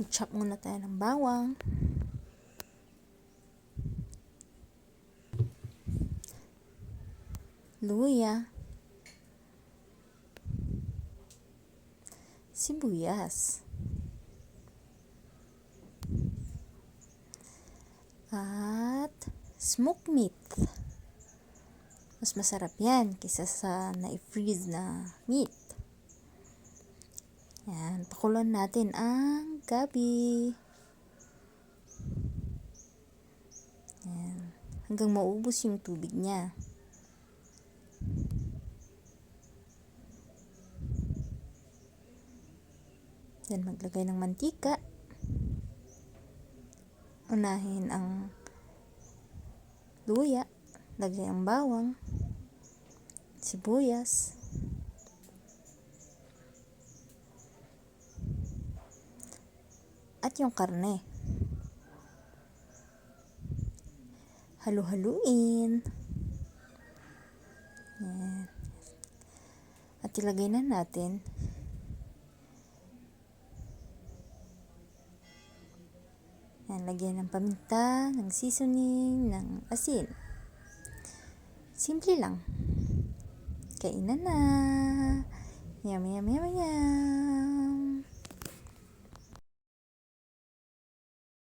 Chop muna tayo ng bawang. Luya. Sibuyas. At smoked meat. Mas masarap yan kaysa sa na-freeze na meat. Yan, pakulan natin ang gabi. Yan, hanggang maubos yung tubig niya. Then maglagay ng mantika. Unahin ang luya, lagay ang bawang, sibuyas, at yung karne. Halu-haluin. Yan. At ilagay na natin yan, lagyan ng paminta, ng seasoning, ng asin. Simple lang. Kainan na. Yum, yum, yum, yum.